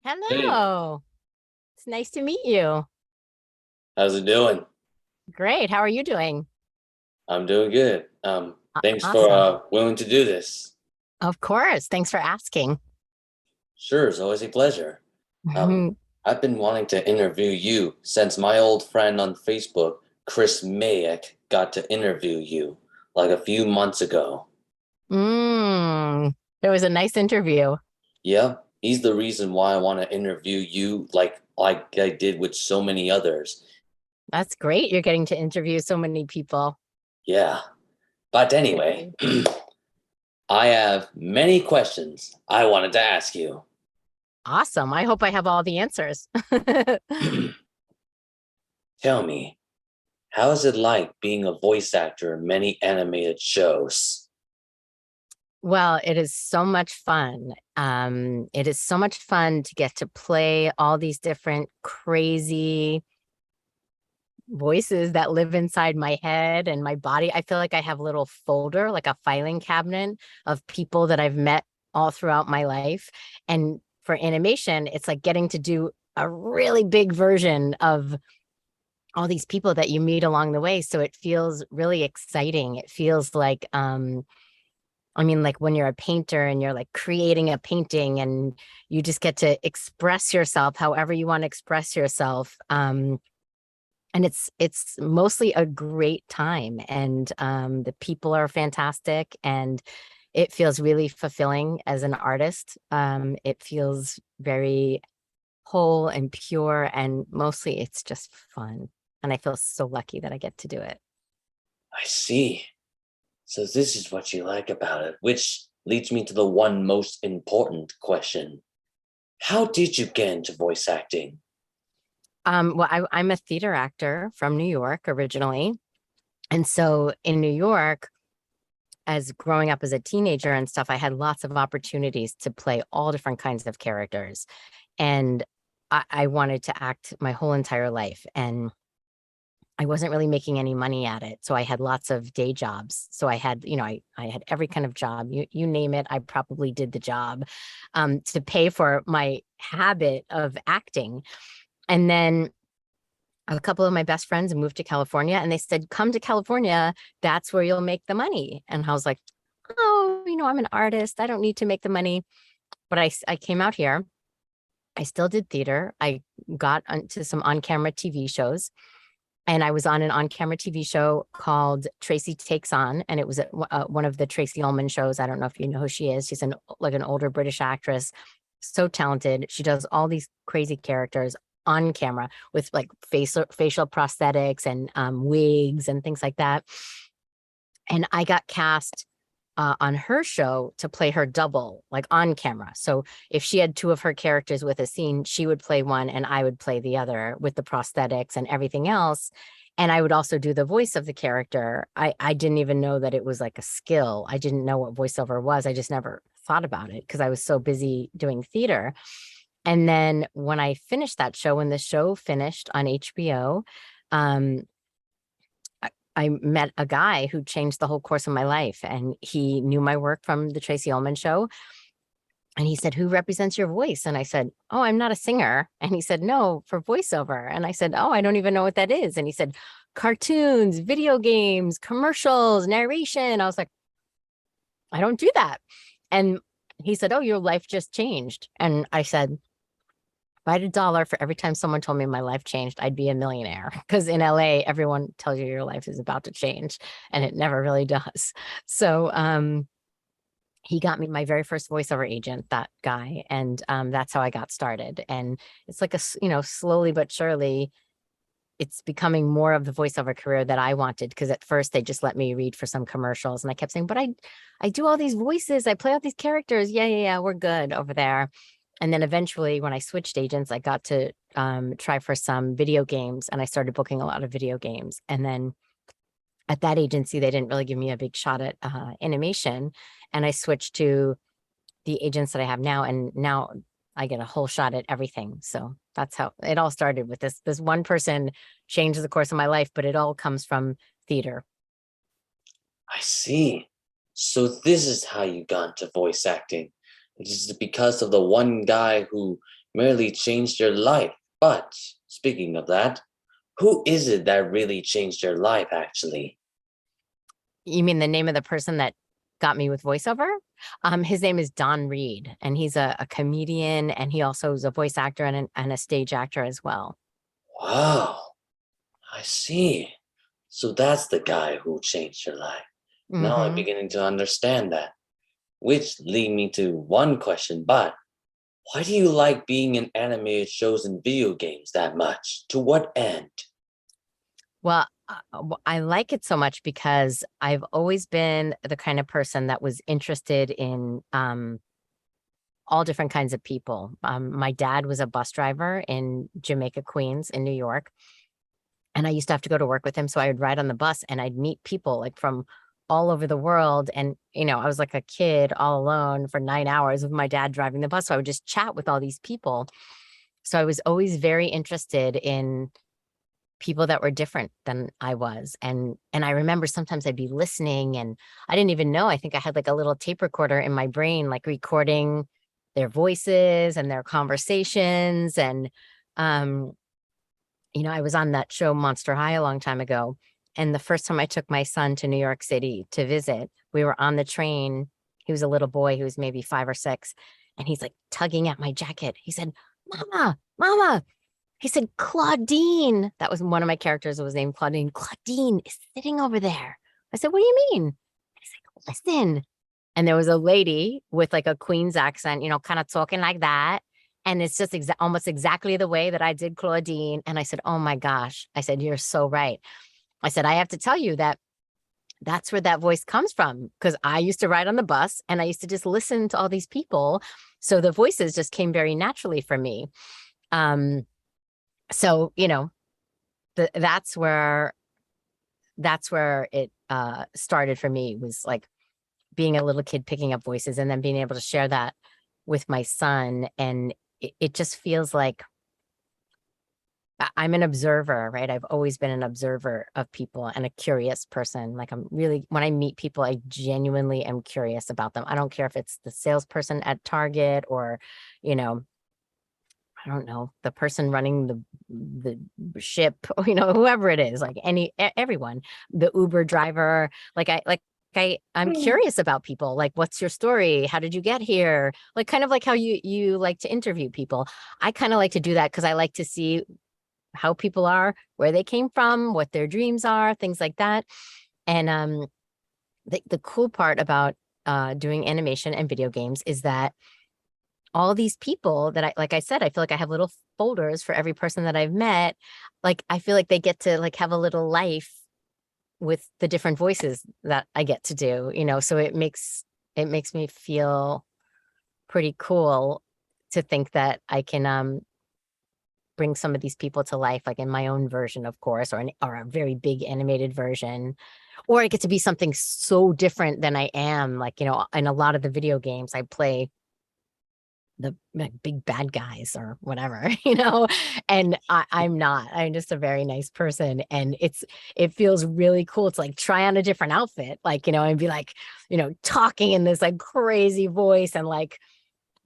Hey, Hello. It's nice to meet you. how's it doing? Great. How are you doing? I'm doing good. Thanks for Awesome. willing to do this. Of course. Thanks for asking. Sure, it's always a pleasure. Um, Mhm. I've been wanting to interview you since my old friend on Facebook, Chris Mayak, got to interview you like a few months ago. Mm, it was a nice interview. Yeah, he's the reason why I want to interview you like I did with so many others. That's great. You're getting to interview so many people. Yeah, but anyway, I have many questions I wanted to ask you. Awesome. I hope I have all the answers. Tell me, how is it like being a voice actor in many animated shows? Well, it is so much fun. It is so much fun to get to play all these different crazy voices that live inside my head and my body. I feel like I have a little folder, like a filing cabinet of people that I've met all throughout my life. And for animation, it's like getting to do a really big version of all these people that you meet along the way. So it feels really exciting. It feels like I mean, like when you're a painter and you're like creating a painting and you just get to express yourself however you want to express yourself. And it's mostly a great time, and the people are fantastic, and it feels really fulfilling as an artist. It feels very whole and pure, and mostly it's just fun, and I feel so lucky that I get to do it. I see. So this is what you like about it, which leads me to the one most important question. How did you get into voice acting? Well, I'm a theater actor from New York originally, and so in New York, as growing up as a teenager and stuff, I had lots of opportunities to play all different kinds of characters. And I wanted to act my whole entire life. And I wasn't really making any money at it. So I had lots of day jobs. So I had, I had every kind of job. You name it, I probably did the job to pay for my habit of acting. And then a couple of my best friends moved to California and they said, come to California. That's where you'll make the money. And I was like, oh, I'm an artist. I don't need to make the money. But I came out here. I still did theater. I got onto some on-camera TV shows, and I was on an on-camera TV show called Tracy Takes On, and it was one of the Tracy Ullman shows. I don't know if you know who she is. She's an older British actress, so talented. She does all these crazy characters on camera with like facial prosthetics and wigs and things like that. And I got cast on her show to play her double, like on camera. So if she had two of her characters with a scene, she would play one and I would play the other with the prosthetics and everything else. And I would also do the voice of the character. I didn't even know that it was like a skill. I didn't know what voiceover was. I just never thought about it because I was so busy doing theater. And then when I finished that show, when the show finished on HBO, um, I met a guy who changed the whole course of my life, and he knew my work from the Tracy Ullman show. And he said, who represents your voice? And I said, oh, I'm not a singer. And he said, no, for voiceover. And I said, oh, I don't even know what that is. And he said, cartoons, video games, commercials, narration. I was like, I don't do that. And he said, oh, your life just changed. And I said, if I had $1 for every time someone told me my life changed, I'd be a millionaire. Because in LA, everyone tells you your life is about to change, and it never really does. So he got me my very first voiceover agent, that guy, and that's how I got started. And it's like slowly but surely, it's becoming more of the voiceover career that I wanted. Because at first they just let me read for some commercials, and I kept saying, but I do all these voices, I play all these characters. Yeah, we're good over there. And then eventually, when I switched agents, I got to try for some video games, and I started booking a lot of video games. And then at that agency, they didn't really give me a big shot at animation. And I switched to the agents that I have now, and now I get a whole shot at everything. So that's how it all started with this one person changed the course of my life, but it all comes from theater. I see. So this is how you got into voice acting. It is because of the one guy who merely changed your life. But speaking of that, who is it that really changed your life, actually? You mean the name of the person that got me with voiceover? His name is Don Reed, and he's a comedian, and he also is a voice actor and a stage actor as well. Wow, I see. So that's the guy who changed your life. Now I'm Mm-hmm. beginning to understand that. Which lead me to one question, but why do you like being in animated shows and video games that much? To what end? Well, I like it so much because I've always been the kind of person that was interested in all different kinds of people. My dad was a bus driver in Jamaica, Queens, in New York. And I used to have to go to work with him. So I would ride on the bus and I'd meet people like from all over the world. And, I was like a kid all alone for 9 hours with my dad driving the bus. So I would just chat with all these people. So I was always very interested in people that were different than I was. And I remember sometimes I'd be listening and I didn't even know. I think I had like a little tape recorder in my brain, like recording their voices and their conversations. And I was on that show Monster High a long time ago. And the first time I took my son to New York City to visit, we were on the train. He was a little boy, he was maybe 5 or 6. And he's like tugging at my jacket. He said, Mama, Mama. He said, Clawdeen. That was one of my characters. It was named Clawdeen. Clawdeen is sitting over there. I said, what do you mean? He's like, listen. And there was a lady with like a Queen's accent, kind of talking like that. And it's just almost exactly the way that I did Clawdeen. And I said, oh my gosh. I said, you're so right. I said, I have to tell you that that's where that voice comes from. Because I used to ride on the bus and I used to just listen to all these people. So the voices just came very naturally for me. So, that's where it started for me, was like being a little kid picking up voices and then being able to share that with my son. And it just feels like I'm an observer, right? I've always been an observer of people and a curious person. Like when I meet people, I genuinely am curious about them. I don't care if it's the salesperson at Target or, I don't know, the person running the ship, whoever it is, like everyone, the Uber driver, I'm curious about people. Like, what's your story? How did you get here? Like, kind of like how you like to interview people. I kind of like to do that because I like to see how people are, where they came from, what their dreams are, things like that. And the cool part about doing animation and video games is that all these people that like I said, I feel like I have little folders for every person that I've met. Like, I feel like they get to like have a little life with the different voices that I get to do, so it makes me feel pretty cool to think that I can bring some of these people to life, like in my own version, of course, or a very big animated version, or I get to be something so different than I am. Like, in a lot of the video games I play the big bad guys or whatever, and I'm not. I'm just a very nice person, and it feels really cool to like try on a different outfit, like, and be like, talking in this like crazy voice and like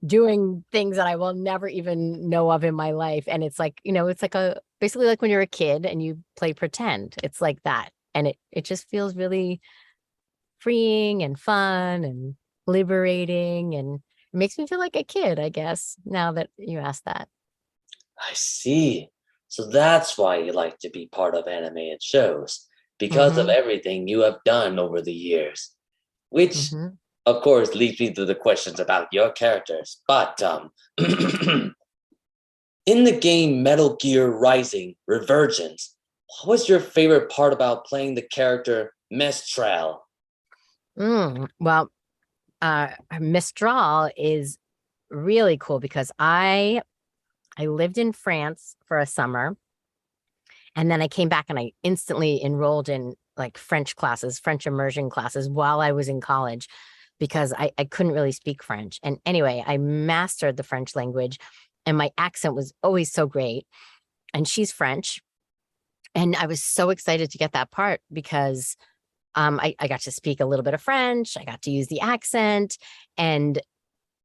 doing things that I will never even know of in my life. And it's like, it's like basically like when you're a kid and you play pretend. It's like that, and it just feels really freeing and fun and liberating, and it makes me feel like a kid, I guess, now that you asked that. I see. So that's why you like to be part of animated shows, because of Mm-hmm. everything you have done over the years. Which, Mm-hmm. of course, leads me to the questions about your characters. But in the game Metal Gear Rising Revergence, what was your favorite part about playing the character Mistral? Well, Mistral is really cool because I lived in France for a summer, and then I came back and I instantly enrolled in like French classes, French immersion classes while I was in college, because I couldn't really speak French. And anyway, I mastered the French language and my accent was always so great. And she's French. And I was so excited to get that part because I got to speak a little bit of French. I got to use the accent. And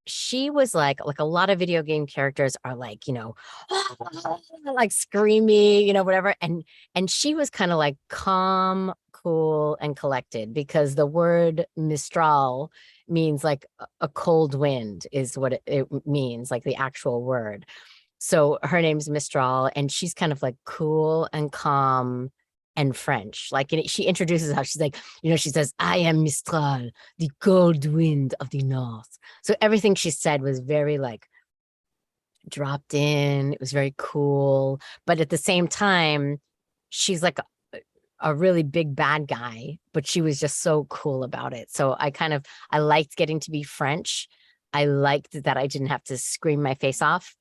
she was like a lot of video game characters are like, like screamy, whatever. And she was kind of like calm, cool, and collected because the word Mistral means like a cold wind is what it means, like the actual word. So her name's Mistral, and she's kind of like cool and calm and French. Like she introduces how she's like, she says, "I am Mistral, the cold wind of the north." So everything she said was very like dropped in. It was very cool. But at the same time, she's like a really big bad guy, but she was just so cool about it. So I liked getting to be French. I liked that I didn't have to scream my face off.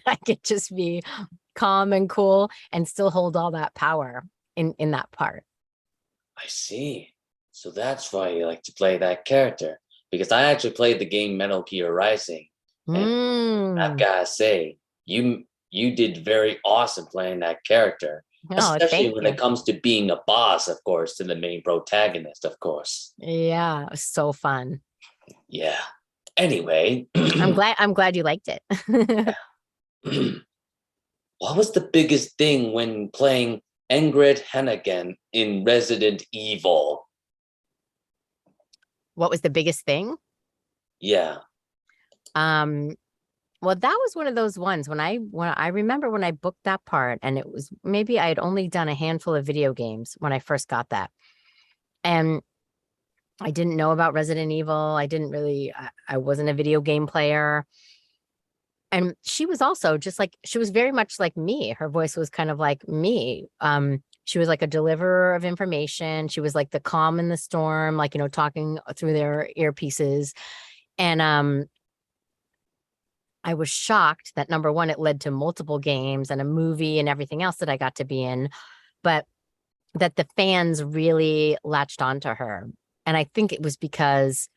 I could just be calm and cool and still hold all that power in that part. I see. So that's why you like to play that character. Because I actually played the game Metal Gear Rising. And I've gotta say, you did very awesome playing that character. Oh, Especially thank when you. it comes to being a boss, of course, to the main protagonist, of course. Yeah, it was so fun. Yeah. Anyway, I'm glad you liked it. what was the biggest thing when playing Ingrid Hennigan in Resident Evil? What was the biggest thing? Yeah. Well, that was one of those ones when I remember when I booked that part, and it was maybe I had only done a handful of video games when I first got that. And I didn't know about Resident Evil. I wasn't a video game player. And she was also just like, she was very much like me. Her voice was kind of like me. She was like a deliverer of information. She was like the calm in the storm, like, talking through their earpieces. And I was shocked that number one, it led to multiple games and a movie and everything else that I got to be in, but that the fans really latched onto her. And I think it was because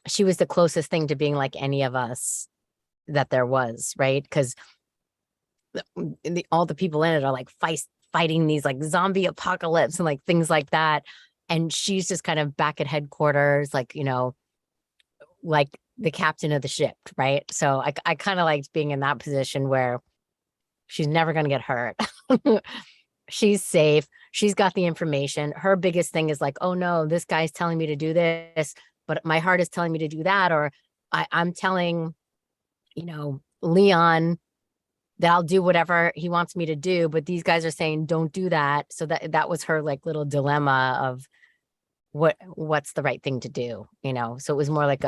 she was the closest thing to being like any of us that there was, right? Because all the people in it are like fighting these like zombie apocalypse and like things like that. And she's just kind of back at headquarters, like, like the captain of the ship, right? So I kind of liked being in that position where she's never going to get hurt. She's safe. She's got the information. Her biggest thing is like, oh no, this guy's telling me to do this, but my heart is telling me to do that. Or I'm telling, Leon that I'll do whatever he wants me to do, but these guys are saying don't do that. So that was her like little dilemma of what's the right thing to do, So it was more like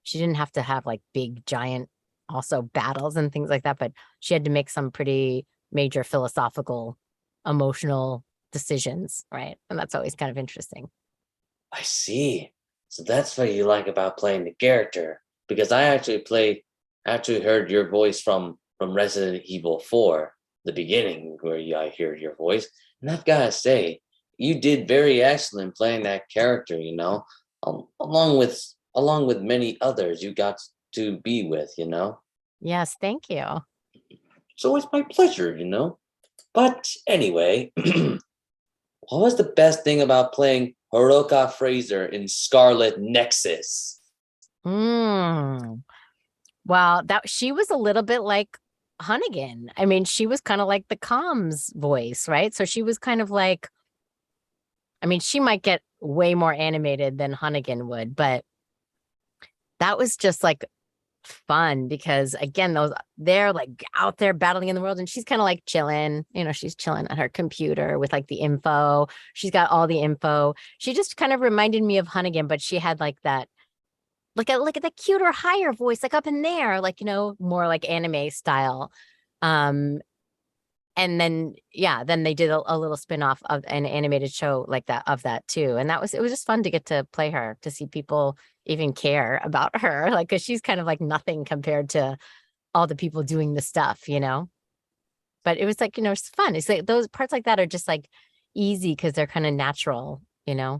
she didn't have to have like big giant also battles and things like that, but she had to make some pretty major philosophical, emotional decisions, right? And that's always kind of interesting. I see. So that's what you like about playing the character. Because I actually heard your voice from Resident Evil 4, the beginning where I hear your voice. And I've gotta say, you did very excellent playing that character, along with many others you got to be with, Yes, thank you. It's always my pleasure. But anyway, what was the best thing about playing Heroka Fraser in Scarlet Nexus? Well, that she was a little bit like Hunnigan. I mean, she was kind of like the comms voice, right? So she was kind of like, I mean, she might get way more animated than Hunnigan would, but that was just like fun because again, they're like out there battling in the world and she's kind of like chilling, she's chilling at her computer with like the info. She's got all the info. She just kind of reminded me of Hunnigan, but she had like that, like at the cuter, higher voice, like up in there, like, more like anime style. And then, yeah, then they did a little spin-off of an animated show like that, of that too. And it was just fun to get to play her, to see people even care about her. Like, cause she's kind of like nothing compared to all the people doing the stuff, but it was like, it's fun. It's like those parts like that are just like easy because they're kind of natural. I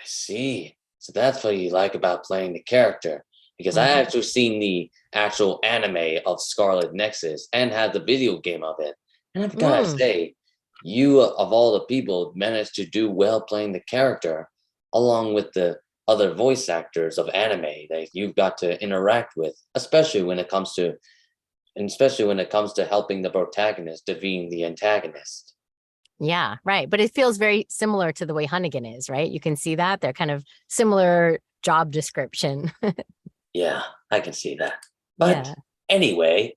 see. So that's what you like about playing the character. Because I Mhm. actually seen the actual anime of Scarlet Nexus and had the video game of it. And I've got to Mm. say, you of all the people managed to do well playing the character along with the other voice actors of anime that you've got to interact with, especially when it comes to helping the protagonist defeat the antagonist. Yeah, right. But it feels very similar to the way Hunnigan is, right? You can see that they're kind of similar job description. Yeah, I can see that. But Yeah. anyway,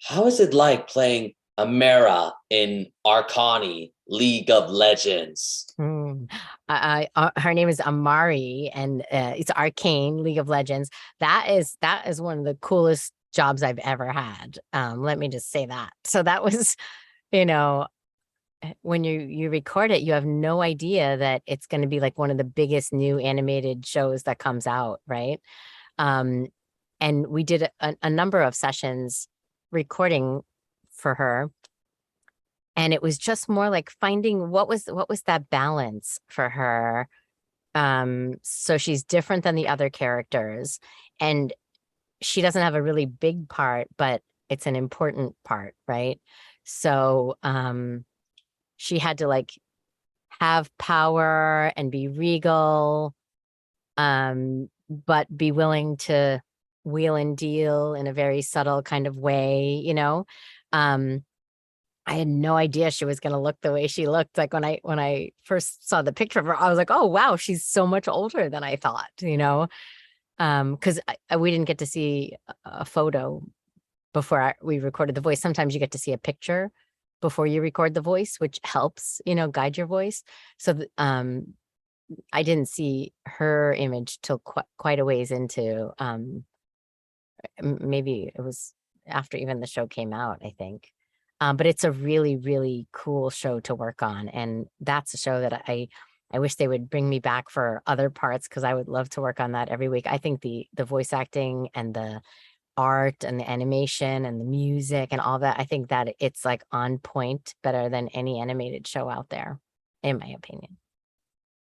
how is it like playing Amara in Arcane League of Legends? Her name is Amari, and it's Arcane League of Legends. That is one of the coolest jobs I've ever had. Let me just say that. So that was, you know, when you record it, you have no idea that it's going to be like one of the biggest new animated shows that comes out, right? And we did a number of sessions recording for her, and it was just more like finding what was that balance for her. So she's different than the other characters, and she doesn't have a really big part, but it's an important part, right? So she had to like have power and be regal, but be willing to wheel and deal in a very subtle kind of way, you know. I had no idea she was going to look the way she looked. Like when I first saw the picture of her, I was like, oh wow, she's so much older than I thought, you know. Because we didn't get to see a photo before we recorded the voice. Sometimes you get to see a picture before you record the voice, which helps, you know, guide your voice. So I didn't see her image till quite a ways into, maybe it was after even the show came out, I think. But it's a really, really cool show to work on. And that's a show that I wish they would bring me back for other parts, because I would love to work on that every week. I think the voice acting and the art and the animation and the music and all that, I think that it's like on point, better than any animated show out there, in my opinion.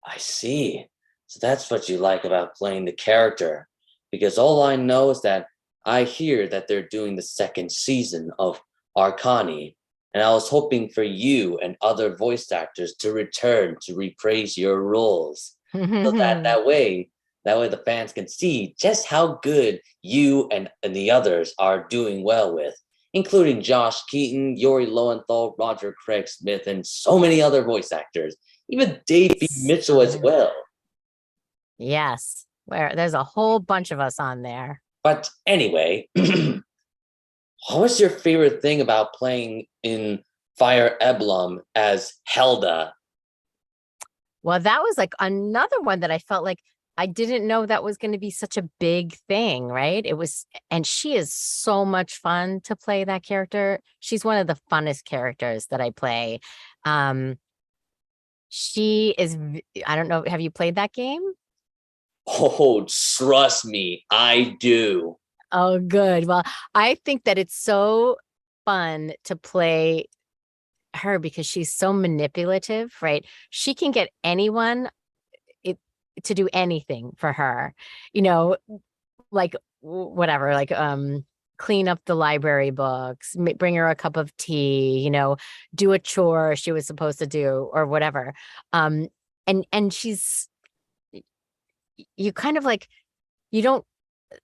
I see. So that's what you like about playing the character. Because all I know is that I hear that they're doing the second season of Arcane, and I was hoping for you and other voice actors to return to reprise your roles, so that way the fans can see just how good you and the others are doing well with, including Josh Keaton, Yori Lowenthal, Roger Craig Smith, and so many other voice actors, even Dave B. Mitchell as well. Yes, where there's a whole bunch of us on there. But anyway, what was your favorite thing about playing in Fire Emblem as Helda? Well, that was like another one that I felt like I didn't know that was going to be such a big thing, right? It was, and she is so much fun to play that character. She's one of the funnest characters that I play. She is, I don't know, have you played that game? Oh, trust me, I do. Oh, good. Well, I think that it's so fun to play her because she's so manipulative, right? She can get anyone to do anything for her, you know, like whatever, like clean up the library books, bring her a cup of tea, you know, do a chore she was supposed to do or whatever. And she's, you kind of like, you don't,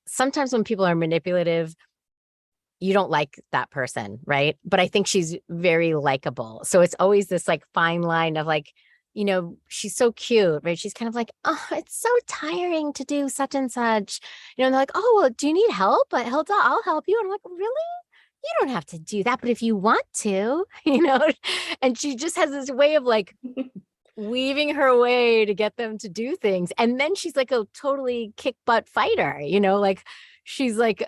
sometimes when people are manipulative, you don't like that person, right? But I think she's very likable. So it's always this like fine line of like, you know, she's so cute, right? She's kind of like, oh, it's so tiring to do such and such. You know, and they're like, oh, well, do you need help? But Hilda, I'll help you. And I'm like, really? You don't have to do that. But if you want to, you know, and she just has this way of like weaving her way to get them to do things. And then she's like a totally kick butt fighter, you know, like she's like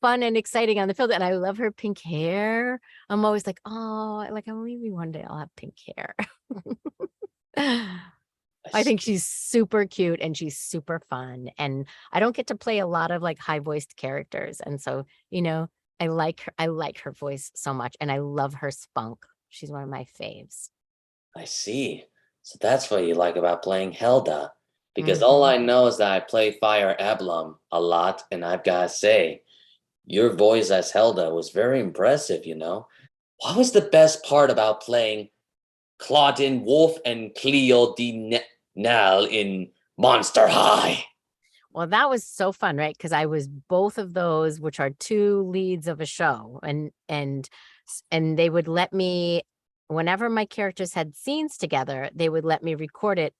fun and exciting on the field. And I love her pink hair. I'm always like, oh, like maybe one day I'll have pink hair. I think she's super cute and she's super fun. And I don't get to play a lot of like high voiced characters. And so, you know, I like her voice so much. And I love her spunk. She's one of my faves. I see. So that's what you like about playing Helda. Because all I know is that I play Fire Emblem a lot, and I've got to say, your voice as Helda was very impressive, you know. What was the best part about playing Clawdeen Wolf and Cleo Nile in Monster High. Well, that was so fun, right? Because I was both of those, which are two leads of a show, and they would let me, whenever my characters had scenes together, they would let me record it,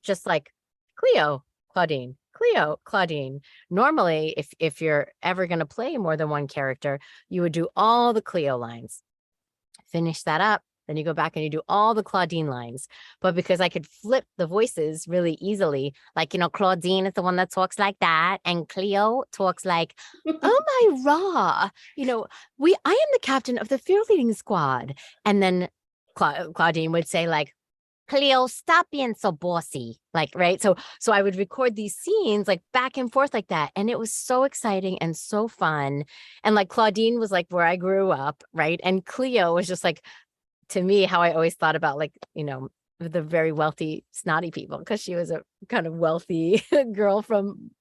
just like Cleo, Clawdeen, Cleo, Clawdeen. Normally, if you're ever going to play more than one character, you would do all the Cleo lines, finish that up. Then you go back and you do all the Clawdeen lines. But because I could flip the voices really easily, like, Clawdeen is the one that talks like that, and Cleo talks like, oh my raw, I am the captain of the fear leading squad. And then Clawdeen would say, like, Cleo, stop being so bossy. Like, right. So I would record these scenes like back and forth like that. And it was so exciting and so fun. And like Clawdeen was like where I grew up, right? And Cleo was just like, to me, how I always thought about, like, the very wealthy, snotty people, because she was a kind of wealthy girl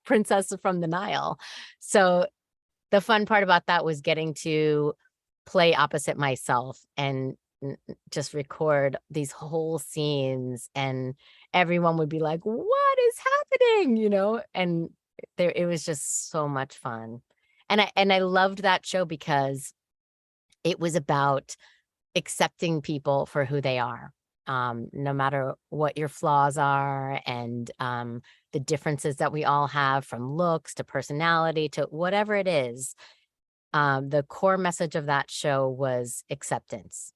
princess from the Nile. So the fun part about that was getting to play opposite myself and just record these whole scenes, and everyone would be like, what is happening? And it was just so much fun. And I loved that show because it was about accepting people for who they are, no matter what your flaws are, and the differences that we all have, from looks to personality to whatever it is. The core message of that show was acceptance.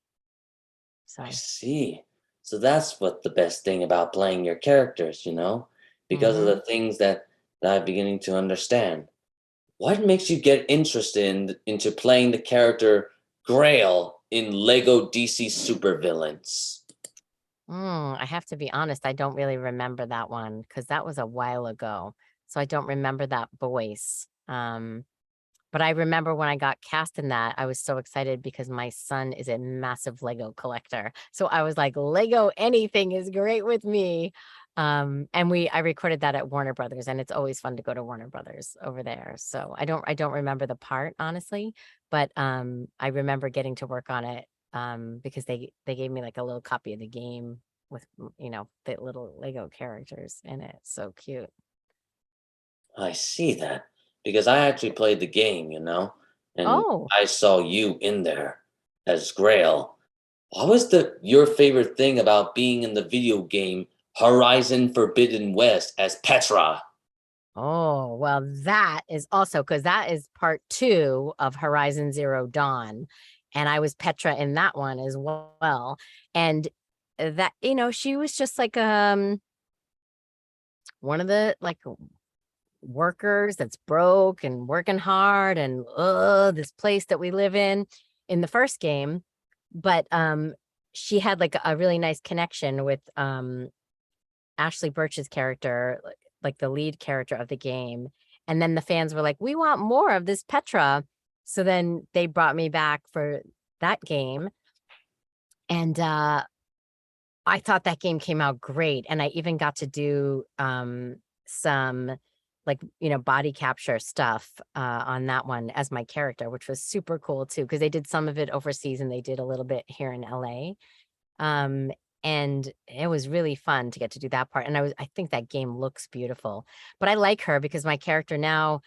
So, I see. So that's what the best thing about playing your characters, because of mhm. the things that I'm beginning to understand. What makes you get interested into playing the character Grail in Lego DC Supervillains? I have to be honest, I don't really remember that one because that was a while ago. So I don't remember that voice. But I remember when I got cast in that, I was so excited because my son is a massive Lego collector. So I was like, Lego anything is great with me. And I recorded that at Warner Brothers, and it's always fun to go to Warner Brothers over there. So I don't remember the part, honestly, but I remember getting to work on it because they gave me like a little copy of the game with the little Lego characters in it. So cute. I see that because I actually played the game, and Oh, I saw you in there as Grail. What was your favorite thing about being in the video game Horizon Forbidden West as Petra? Oh, well, that is also because that is part 2 of Horizon Zero Dawn. And I was Petra in that one as well. And that, she was just like one of the like workers that's broke and working hard, and this place that we live in the first game. But she had like a really nice connection with Ashley Birch's character, like the lead character of the game. And then the fans were like, we want more of this Petra. So then they brought me back for that game. And I thought that game came out great. And I even got to do some like, body capture stuff on that one as my character, which was super cool too, because they did some of it overseas and they did a little bit here in LA. Um, and it was really fun to get to do that part. And I think that game looks beautiful. But I like her because my character now,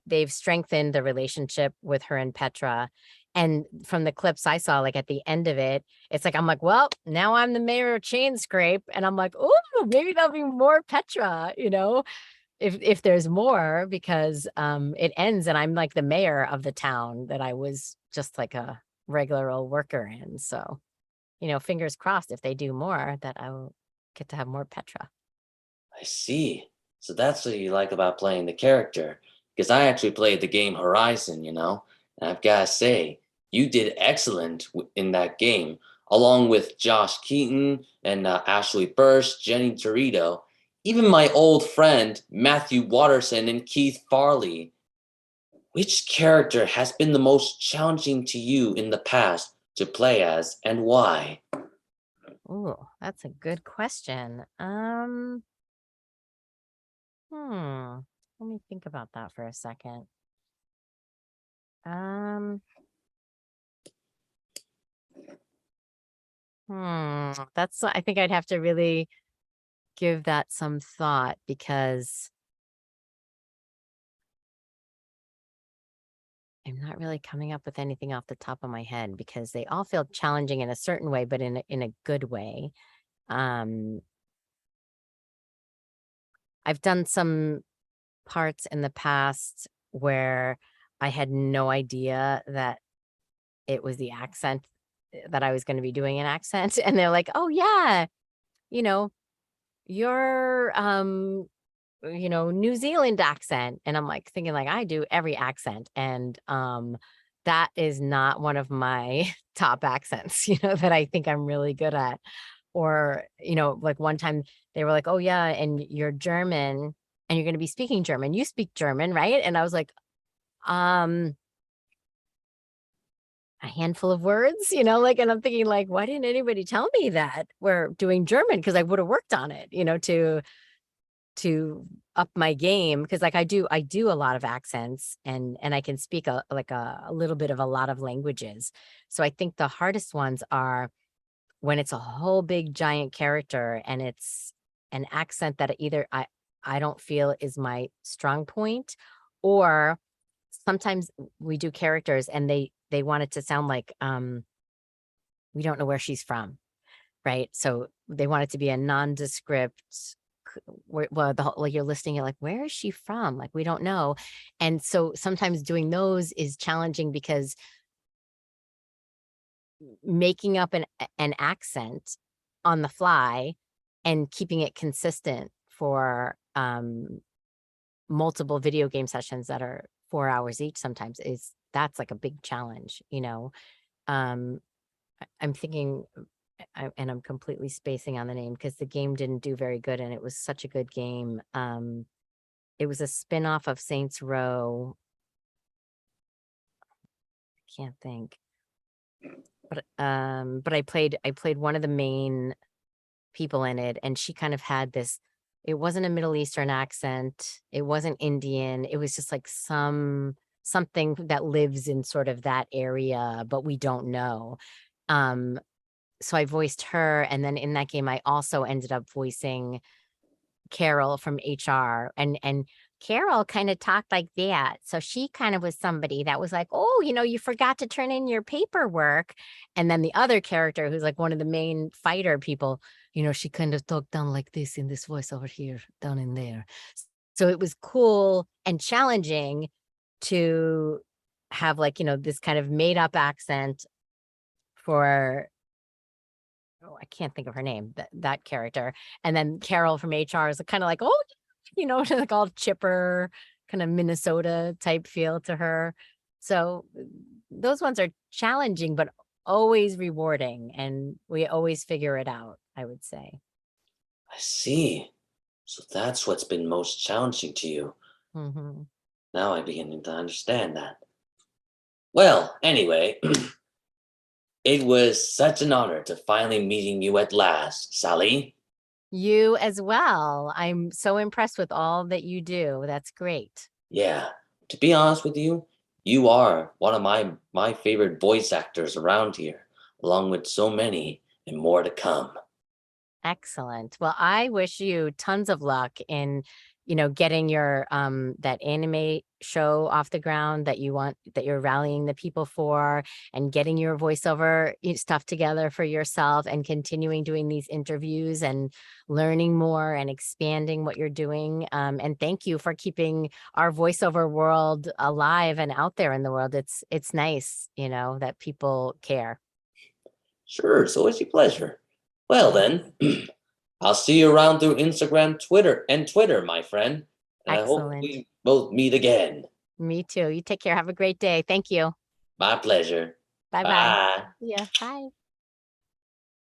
they've strengthened the relationship with her and Petra. And from the clips I saw, like at the end of it, it's like I'm like, well, now I'm the mayor of Chain Scrape, and I'm like, oh, maybe there'll be more Petra, if there's more, because it ends and I'm like the mayor of the town that I was just like a regular old worker in. So fingers crossed if they do more that I will get to have more Petra. I see. So that's what you like about playing the character. Because I actually played the game Horizon, and I've got to say, you did excellent in that game, along with Josh Keaton and Ashley Burst, Jenny Torito, even my old friend Matthew Watterson and Keith Farley. Which character has been the most challenging to you in the past to play as, and why? Oh, that's a good question. Let me think about that for a second. Um, That's, I think I'd have to really give that some thought because I'm not really coming up with anything off the top of my head because they all feel challenging in a certain way, but in a good way. I've done some parts in the past where I had no idea that it was the accent that I was going to be doing an accent. And they're like, oh yeah, you know, your New Zealand accent. And I'm like thinking like I do every accent. And that is not one of my top accents, that I think I'm really good at. Or, like one time they were like, oh yeah, and you're German and you're going to be speaking German. You speak German, right? And I was like, a handful of words, and I'm thinking like, why didn't anybody tell me that we're doing German? Because I would have worked on it, to up my game. Because like I do a lot of accents and I can speak a little bit of a lot of languages. So I think the hardest ones are when it's a whole big giant character and it's an accent that either I don't feel is my strong point, or sometimes we do characters and they want it to sound like we don't know where she's from, right? So they want it to be a nondescript well, like you're listing it like, where is she from? Like we don't know. And so sometimes doing those is challenging because making up an accent on the fly and keeping it consistent for multiple video game sessions that are 4 hours each sometimes that's like a big challenge. I'm thinking and I'm completely spacing on the name because the game didn't do very good and it was such a good game. It was a spin-off of Saints Row. I can't think. But I played one of the main people in it, and she kind of had this, it wasn't a Middle Eastern accent, it wasn't Indian, it was just like something that lives in sort of that area, but we don't know. So I voiced her, and then in that game I also ended up voicing Carol from HR, and Carol kind of talked like that. So she kind of was somebody that was like, oh, you forgot to turn in your paperwork. And then the other character, who's like one of the main fighter people, she kind of talked down like this in this voice over here, down in there. So it was cool and challenging to have like, this kind of made up accent for, oh, I can't think of her name, that character. And then Carol from HR is kind of like, oh, like all chipper, kind of Minnesota type feel to her. So those ones are challenging, but always rewarding. And we always figure it out, I would say. I see. So that's what's been most challenging to you. Mm-hmm. Now I'm beginning to understand that. Well, anyway, it was such an honor to finally meeting you at last, Salli. You as well. I'm so impressed with all that you do. That's great. Yeah, to be honest with you, you are one of my favorite voice actors around here, along with so many and more to come. Excellent. Well, I wish you tons of luck in, getting your that anime show off the ground that you're rallying the people for, and getting your voiceover stuff together for yourself, and continuing doing these interviews and learning more and expanding what you're doing. And thank you for keeping our voiceover world alive and out there in the world. It's nice, that people care. Sure, it's always a pleasure. Well then, I'll see you around through Instagram, Twitter, my friend. And I hope Excellent. we both meet again. Me too. You take care. Have a great day. Thank you. My pleasure. Bye-bye. Bye. Yeah. Bye.